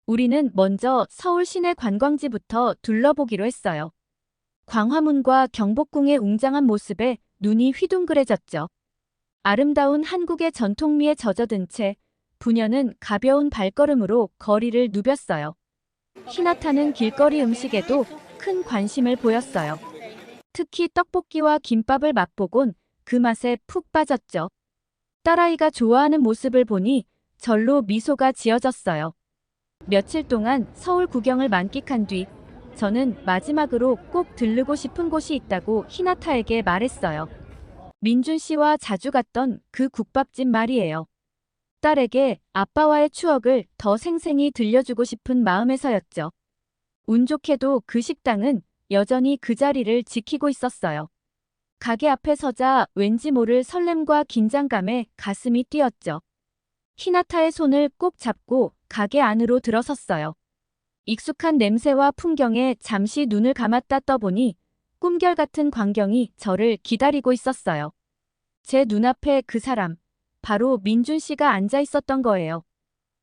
우리는 먼저 서울 시내 관광지부터 둘러보기로 했어요. 광화문과 경복궁의 웅장한 모습에 눈이 휘둥그레졌죠. 아름다운 한국의 전통미에 젖어든 채 부녀는 가벼운 발걸음으로 거리를 누볐어요. 히나타는 길거리 음식에도 큰 관심을 보였어요. 특히 떡볶이와 김밥을 맛보곤 그 맛에 푹 빠졌죠. 딸아이가 좋아하는 모습을 보니 절로 미소가 지어졌어요. 며칠 동안 서울 구경을 만끽한 뒤 저는 마지막으로 꼭 들르고 싶은 곳이 있다고 히나타에게 말했어요. 민준 씨와 자주 갔던 그 국밥집 말이에요. 딸에게 아빠와의 추억을 더 생생히 들려주고 싶은 마음에서였죠. 운 좋게도 그 식당은 여전히 그 자리를 지키고 있었어요. 가게 앞에 서자 왠지 모를 설렘과 긴장감에 가슴이 뛰었죠. 히나타의 손을 꼭 잡고 가게 안으로 들어섰어요. 익숙한 냄새와 풍경에 잠시 눈을 감았다 떠보니 꿈결 같은 광경이 저를 기다리고 있었어요. 제 눈앞에 그 사람, 바로 민준 씨가 앉아 있었던 거예요.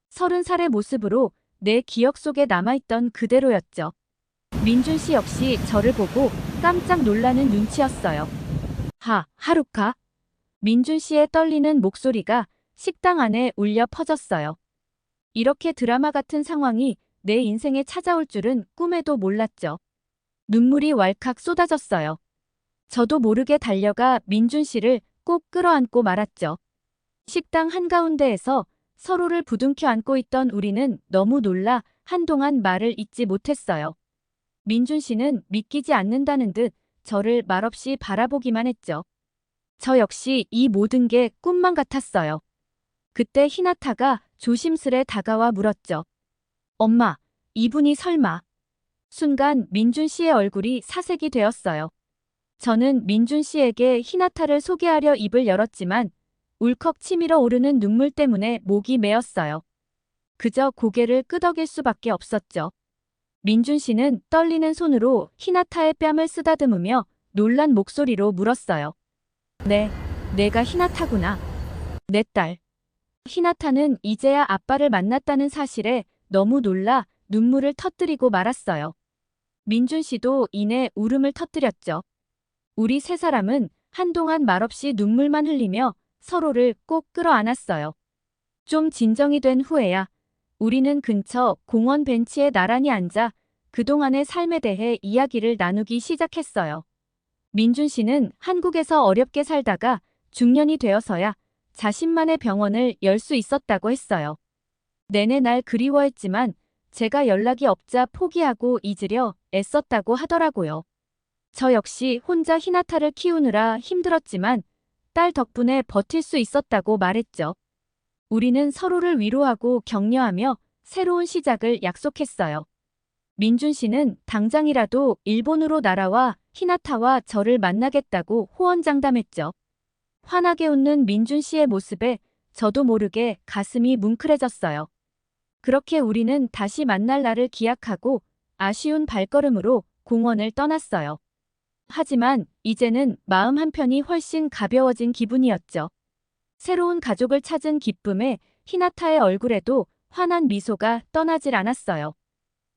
30살의 모습으로 내 기억 속에 남아있던 그대로였죠. 민준 씨 역시 저를 보고 깜짝 놀라는 눈치였어요. 하루카. 민준 씨의 떨리는 목소리가 식당 안에 울려 퍼졌어요. 이렇게 드라마 같은 상황이 내 인생에 찾아올 줄은 꿈에도 몰랐죠. 눈물이 왈칵 쏟아졌어요. 저도 모르게 달려가 민준 씨를 꼭 끌어안고 말았죠. 식당 한가운데에서 서로를 부둥켜 안고 있던 우리는 너무 놀라 한동안 말을 잇지 못했어요. 민준 씨는 믿기지 않는다는 듯 저를 말없이 바라보기만 했죠. 저 역시 이 모든 게 꿈만 같았어요. 그때 히나타가 조심스레 다가와 물었죠. 엄마, 이분이 설마. 순간 민준 씨의 얼굴이 사색이 되었어요. 저는 민준 씨에게 히나타를 소개하려 입을 열었지만 울컥 치밀어 오르는 눈물 때문에 목이 메었어요. 그저 고개를 끄덕일 수밖에 없었죠. 민준 씨는 떨리는 손으로 히나타의 뺨을 쓰다듬으며 놀란 목소리로 물었어요. 네, 내가 히나타구나. 내 딸. 히나타는 이제야 아빠를 만났다는 사실에 너무 놀라 눈물을 터뜨리고 말았어요. 민준 씨도 이내 울음을 터뜨렸죠. 우리 세 사람은 한동안 말없이 눈물만 흘리며 서로를 꼭 끌어안았어요. 좀 진정이 된 후에야 우리는 근처 공원 벤치에 나란히 앉아 그동안의 삶에 대해 이야기를 나누기 시작했어요. 민준 씨는 한국에서 어렵게 살다가 중년이 되어서야 자신만의 병원을 열 수 있었다고 했어요. 내내 날 그리워했지만 제가 연락이 없자 포기하고 잊으려 애썼다고 하더라고요. 저 역시 혼자 히나타를 키우느라 힘들었지만 딸 덕분에 버틸 수 있었다고 말했죠. 우리는 서로를 위로하고 격려하며 새로운 시작을 약속했어요. 민준 씨는 당장이라도 일본으로 날아와 히나타와 저를 만나겠다고 호언장담했죠. 환하게 웃는 민준 씨의 모습에 저도 모르게 가슴이 뭉클해졌어요. 그렇게 우리는 다시 만날 날을 기약하고 아쉬운 발걸음으로 공원을 떠났어요. 하지만 이제는 마음 한편이 훨씬 가벼워진 기분이었죠. 새로운 가족을 찾은 기쁨에 히나타의 얼굴에도 환한 미소가 떠나질 않았어요.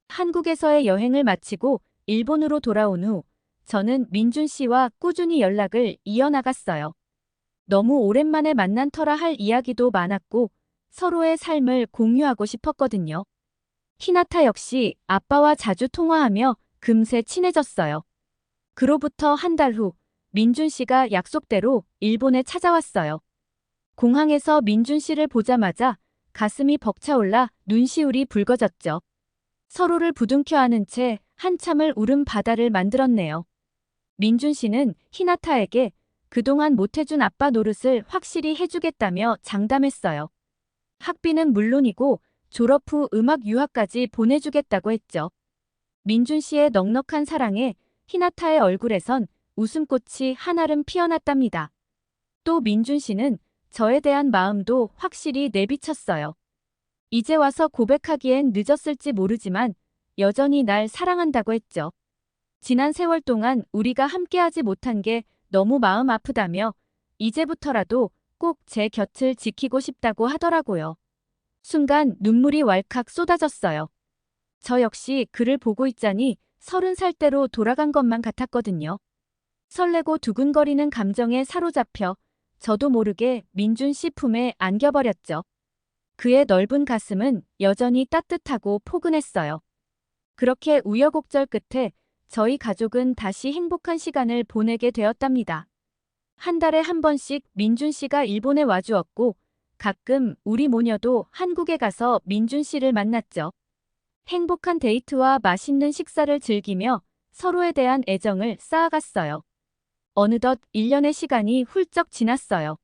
한국에서의 여행을 마치고 일본으로 돌아온 후 저는 민준 씨와 꾸준히 연락을 이어나갔어요. 너무 오랜만에 만난 터라 할 이야기도 많았고 서로의 삶을 공유하고 싶었거든요. 히나타 역시 아빠와 자주 통화하며 금세 친해졌어요. 그로부터 한 달 후 민준 씨가 약속대로 일본에 찾아왔어요. 공항에서 민준 씨를 보자마자 가슴이 벅차올라 눈시울이 붉어졌죠. 서로를 부둥켜 안은 채 한참을 울음 바다를 만들었네요. 민준 씨는 히나타에게 그동안 못해준 아빠 노릇을 확실히 해주겠다며 장담했어요. 학비는 물론이고 졸업 후 음악 유학까지 보내주겠다고 했죠. 민준 씨의 넉넉한 사랑에 히나타의 얼굴에선 웃음꽃이 한아름 피어났답니다. 또 민준 씨는 저에 대한 마음도 확실히 내비쳤어요. 이제 와서 고백하기엔 늦었을지 모르지만 여전히 날 사랑한다고 했죠. 지난 세월 동안 우리가 함께하지 못한 게 너무 마음 아프다며 이제부터라도 꼭 제 곁을 지키고 싶다고 하더라고요. 순간 눈물이 왈칵 쏟아졌어요. 저 역시 그를 보고 있자니 30살 때로 돌아간 것만 같았거든요. 설레고 두근거리는 감정에 사로잡혀 저도 모르게 민준 씨 품에 안겨버렸죠. 그의 넓은 가슴은 여전히 따뜻하고 포근했어요. 그렇게 우여곡절 끝에 저희 가족은 다시 행복한 시간을 보내게 되었답니다. 한 달에 한 번씩 민준 씨가 일본에 와주었고 가끔 우리 모녀도 한국에 가서 민준 씨를 만났죠. 행복한 데이트와 맛있는 식사를 즐기며 서로에 대한 애정을 쌓아갔어요. 어느덧 1년의 시간이 훌쩍 지났어요.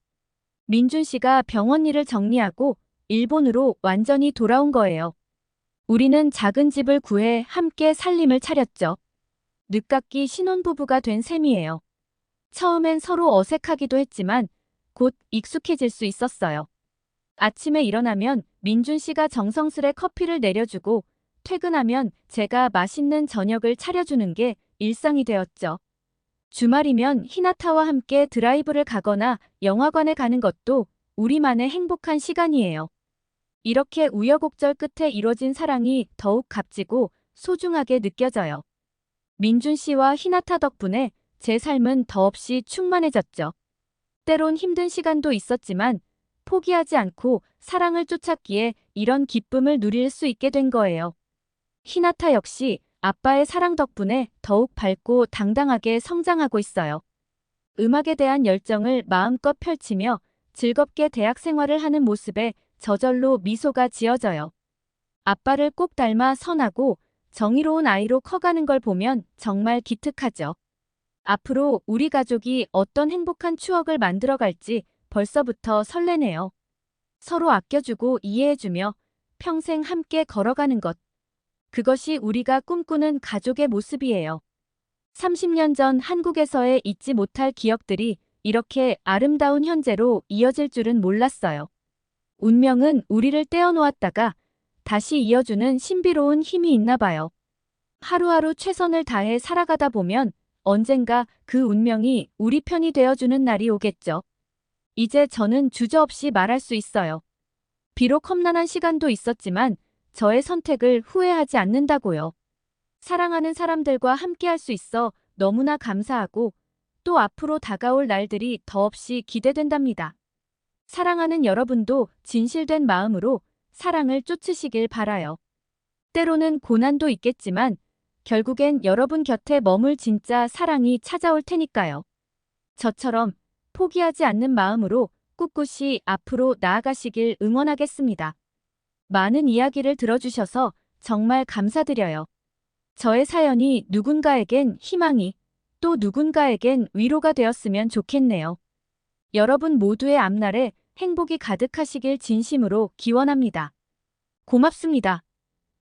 민준 씨가 병원 일을 정리하고 일본으로 완전히 돌아온 거예요. 우리는 작은 집을 구해 함께 살림을 차렸죠. 늦깎이 신혼부부가 된 셈이에요. 처음엔 서로 어색하기도 했지만 곧 익숙해질 수 있었어요. 아침에 일어나면 민준 씨가 정성스레 커피를 내려주고 퇴근하면 제가 맛있는 저녁을 차려주는 게 일상이 되었죠. 주말이면 히나타와 함께 드라이브를 가거나 영화관에 가는 것도 우리만의 행복한 시간이에요. 이렇게 우여곡절 끝에 이뤄진 사랑이 더욱 값지고 소중하게 느껴져요. 민준 씨와 히나타 덕분에 제 삶은 더없이 충만해졌죠. 때론 힘든 시간도 있었지만 포기하지 않고 사랑을 쫓았기에 이런 기쁨을 누릴 수 있게 된 거예요. 히나타 역시 아빠의 사랑 덕분에 더욱 밝고 당당하게 성장하고 있어요. 음악에 대한 열정을 마음껏 펼치며 즐겁게 대학 생활을 하는 모습에 저절로 미소가 지어져요. 아빠를 꼭 닮아 선하고 정의로운 아이로 커가는 걸 보면 정말 기특하죠. 앞으로 우리 가족이 어떤 행복한 추억을 만들어갈지 벌써부터 설레네요. 서로 아껴주고 이해해주며 평생 함께 걸어가는 것. 그것이 우리가 꿈꾸는 가족의 모습이에요. 30년 전 한국에서의 잊지 못할 기억들이 이렇게 아름다운 현재로 이어질 줄은 몰랐어요. 운명은 우리를 떼어놓았다가 다시 이어주는 신비로운 힘이 있나 봐요. 하루하루 최선을 다해 살아가다 보면 언젠가 그 운명이 우리 편이 되어주는 날이 오겠죠. 이제 저는 주저없이 말할 수 있어요. 비록 험난한 시간도 있었지만 저의 선택을 후회하지 않는다고요. 사랑하는 사람들과 함께할 수 있어 너무나 감사하고 또 앞으로 다가올 날들이 더없이 기대된답니다. 사랑하는 여러분도 진실된 마음으로 사랑을 쫓으시길 바라요. 때로는 고난도 있겠지만 결국엔 여러분 곁에 머물 진짜 사랑이 찾아올 테니까요. 저처럼 포기하지 않는 마음으로 꿋꿋이 앞으로 나아가시길 응원하겠습니다. 많은 이야기를 들어주셔서 정말 감사드려요. 저의 사연이 누군가에겐 희망이 또 누군가에겐 위로가 되었으면 좋겠네요. 여러분 모두의 앞날에 행복이 가득하시길 진심으로 기원합니다. 고맙습니다.